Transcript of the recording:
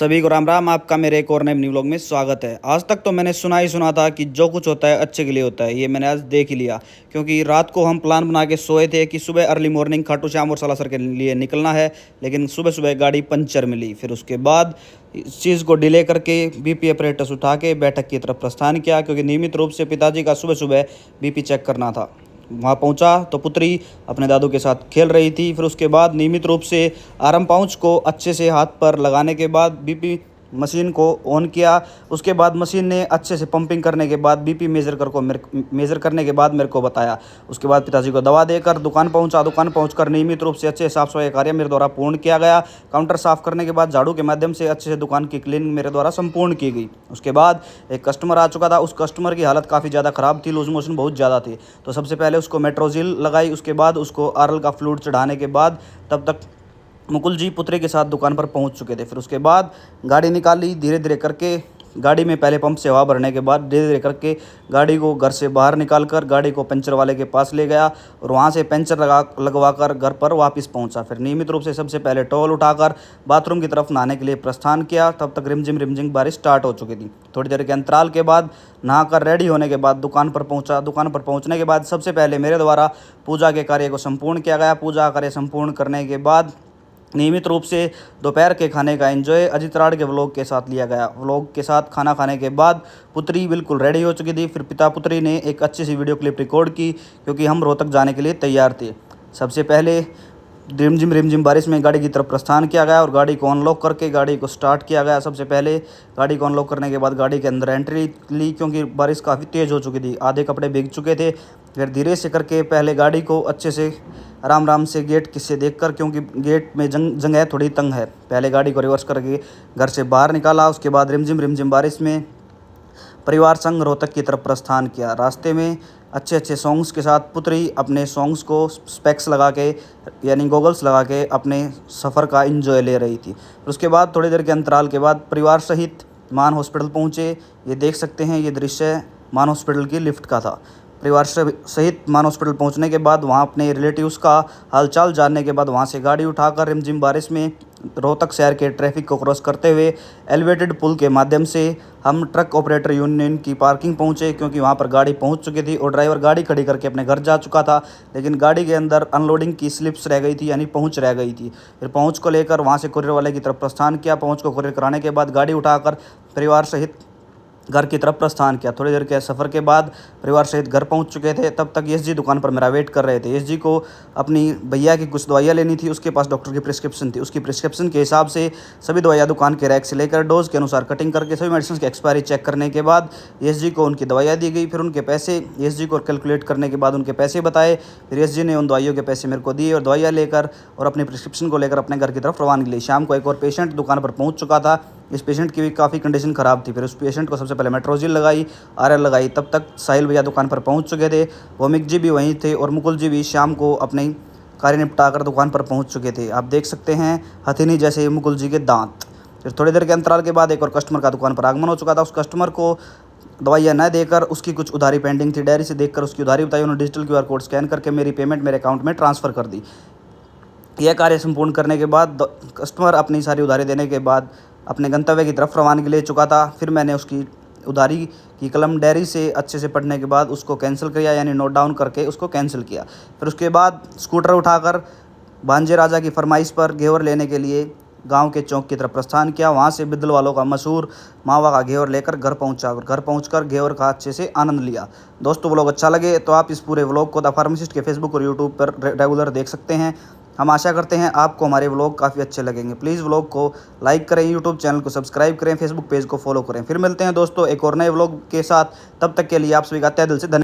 सभी को राम राम। आपका मेरे एक और नए न्यू व्लॉग में स्वागत है। आज तक तो मैंने सुना ही सुना था कि जो कुछ होता है अच्छे के लिए होता है। ये मैंने आज देख ही लिया, क्योंकि रात को हम प्लान बना के सोए थे कि सुबह अर्ली मॉर्निंग खाटू श्याम और सालासर के लिए निकलना है, लेकिन सुबह सुबह गाड़ी पंचर मिली। फिर उसके बाद इस चीज़ को डिले करके बीपी अपरेटस उठा के बैठक की तरफ प्रस्थान किया, क्योंकि नियमित रूप से पिताजी का सुबह सुबह बीपी चेक करना था। वहाँ पहुँचा तो पुत्री अपने दादू के साथ खेल रही थी। फिर उसके बाद नियमित रूप से आराम पाउच को अच्छे से हाथ पर लगाने के बाद बीपी मशीन को ऑन किया। उसके बाद मशीन ने अच्छे से पंपिंग करने के बाद बीपी मेज़र करने के बाद मेरे को बताया। उसके बाद पिताजी को दवा देकर दुकान पहुंचा। दुकान पहुंचकर नियमित रूप से अच्छे साफ़ सफाई कार्य मेरे द्वारा पूर्ण किया गया। काउंटर साफ़ करने के बाद झाड़ू के माध्यम से अच्छे से दुकान की क्लीनिंग मेरे द्वारा संपूर्ण की गई। उसके बाद एक कस्टमर आ चुका था। उस कस्टमर की हालत काफ़ी ज़्यादा ख़राब थी, लूज मोशन बहुत ज़्यादा थे। तो सबसे पहले उसको मेट्रोजिल लगाई। उसके बाद उसको आरएल का फ्लूइड चढ़ाने के बाद तब तक मुकुल जी पुत्री के साथ दुकान पर पहुंच चुके थे। फिर उसके बाद गाड़ी निकाली। धीरे धीरे करके गाड़ी में पहले पंप से हवा भरने के बाद धीरे धीरे करके गाड़ी को घर से बाहर निकाल कर गाड़ी को पंचर वाले के पास ले गया और वहां से पंचर लगवा कर घर पर वापस पहुंचा। फिर नियमित रूप से सबसे पहले टॉवल उठाकर बाथरूम की तरफ नहाने के लिए प्रस्थान किया। तब तक रिमझिम बारिश स्टार्ट हो चुकी थी। थोड़ी देर के अंतराल के बाद नहाकर रेडी होने के बाद दुकान पर पहुंचा। दुकान पर पहुंचने के बाद सबसे पहले मेरे द्वारा पूजा के कार्य को संपूर्ण किया गया। पूजा कार्य संपूर्ण करने के बाद नियमित रूप से दोपहर के खाने का एंजॉय अजित राड के व्लॉग के साथ लिया गया। व्लॉग के साथ खाना खाने के बाद पुत्री बिल्कुल रेडी हो चुकी थी। फिर पिता पुत्री ने एक अच्छी सी वीडियो क्लिप रिकॉर्ड की, क्योंकि हम रोहतक जाने के लिए तैयार थे। सबसे पहले रिमझिम बारिश में गाड़ी की तरफ प्रस्थान किया गया और गाड़ी को अनलॉक करके गाड़ी को स्टार्ट किया गया। सबसे पहले गाड़ी को अनलॉक करने के बाद गाड़ी के अंदर एंट्री ली, क्योंकि बारिश काफ़ी तेज़ हो चुकी थी, आधे कपड़े भीग चुके थे। फिर धीरे से करके पहले गाड़ी को अच्छे से आराम से गेट किससे देखकर, क्योंकि गेट में जगह थोड़ी तंग है, पहले गाड़ी को रिवर्स करके घर से बाहर निकाला। उसके बाद रिमझिम बारिश में परिवार संग रोहतक की तरफ प्रस्थान किया। रास्ते में अच्छे सॉन्ग्स के साथ पुत्री अपने सॉन्ग्स को स्पेक्स लगा के यानी गॉगल्स लगा के अपने सफ़र का एंजॉय ले रही थी। फिर उसके बाद थोड़ी देर के अंतराल के बाद परिवार सहित मान हॉस्पिटल पहुँचे। ये देख सकते हैं, ये दृश्य मान हॉस्पिटल की लिफ्ट का था। परिवार सहित मान हॉस्पिटल पहुंचने के बाद वहां अपने रिलेटिव्स का हालचाल जानने के बाद वहां से गाड़ी उठाकर रिमझिम बारिश में रोहतक शहर के ट्रैफिक को क्रॉस करते हुए एलिवेटेड पुल के माध्यम से हम ट्रक ऑपरेटर यूनियन की पार्किंग पहुंचे, क्योंकि वहां पर गाड़ी पहुंच चुकी थी और ड्राइवर गाड़ी खड़ी करके अपने घर जा चुका था। लेकिन गाड़ी के अंदर अनलोडिंग की स्लिप्स रह गई थी, यानी पहुँच रह गई थी। फिर पहुँच को लेकर वहाँ से कुरियर वाले की तरफ प्रस्थान किया। पहुँच को कुरियर कराने के बाद गाड़ी उठाकर परिवार सहित घर की तरफ प्रस्थान किया। थोड़ी देर के सफ़र के बाद परिवार सहित घर पहुंच चुके थे। तब तक एसजी दुकान पर मेरा वेट कर रहे थे। एसजी को अपनी भैया की कुछ दवाइयाँ लेनी थी, उसके पास डॉक्टर की प्रिस्क्रिप्शन थी। उसकी प्रिस्क्रिप्शन के हिसाब से सभी दवाइयाँ दुकान के रैक से लेकर डोज के अनुसार कटिंग करके सभी मेडिसिन की एक्सपायरी चेक करने के बाद एसजी को उनकी दवाइयाँ दी गई। फिर उनके पैसे एसजी को कैलकुलेट करने के बाद उनके पैसे बताए। फिर एसजी ने उन दवाइयों के पैसे मेरे को दिए और दवाइयाँ लेकर और अपनी प्रिस्क्रिप्शन को लेकर अपने घर की तरफ रवानगी ली। शाम को एक और पेशेंट दुकान पर पहुँच चुका था। इस पेशेंट की भी काफ़ी कंडीशन ख़राब थी। फिर उस पेशेंट को सबसे पहले मेट्रोजिल लगाई, आरएल लगाई। तब तक साहिल भैया दुकान पर पहुंच चुके थे। भौमिक जी भी वहीं थे और मुकुल जी भी शाम को अपने कार्य निपटाकर दुकान पर पहुंच चुके थे। आप देख सकते हैं हथिनी जैसे मुकुल जी के दांत। फिर थोड़ी देर के अंतराल के बाद एक और कस्टमर का दुकान पर आगमन हो चुका था। उस कस्टमर को दवाइयाँ न देकर उसकी कुछ उधारी पेंडिंग थी, डायरी से देखकर उसकी उधारी बताई। उन्होंने डिजिटल QR कोड स्कैन करके मेरी पेमेंट मेरे अकाउंट में ट्रांसफ़र कर दी। यह कार्य संपूर्ण करने के बाद कस्टमर अपनी सारी उधारी देने के बाद अपने गंतव्य की तरफ रवानगी ले चुका था। फिर मैंने उसकी उधारी की कलम डायरी से अच्छे से पढ़ने के बाद उसको कैंसिल किया, यानी नोट डाउन करके उसको कैंसिल किया। फिर उसके बाद स्कूटर उठाकर भांजे राजा की फरमाइश पर घेवर लेने के लिए गांव के चौक की तरफ प्रस्थान किया। वहां से बिदल वालों का मशहूर मावा का घेवर लेकर घर पहुंचा और घर पहुंचकर घेवर का अच्छे से आनंद लिया। दोस्तों, व्लॉग अच्छा लगे तो आप इस पूरे व्लॉग को द फार्मासिस्ट के फेसबुक और यूट्यूब पर रेगुलर देख सकते हैं। हम आशा करते हैं आपको हमारे व्लॉग काफ़ी अच्छे लगेंगे। प्लीज़ व्लॉग को लाइक करें, यूट्यूब चैनल को सब्सक्राइब करें, फेसबुक पेज को फॉलो करें। फिर मिलते हैं दोस्तों एक और नए व्लॉग के साथ। तब तक के लिए आप सभी का तहे दिल से धन्यवाद।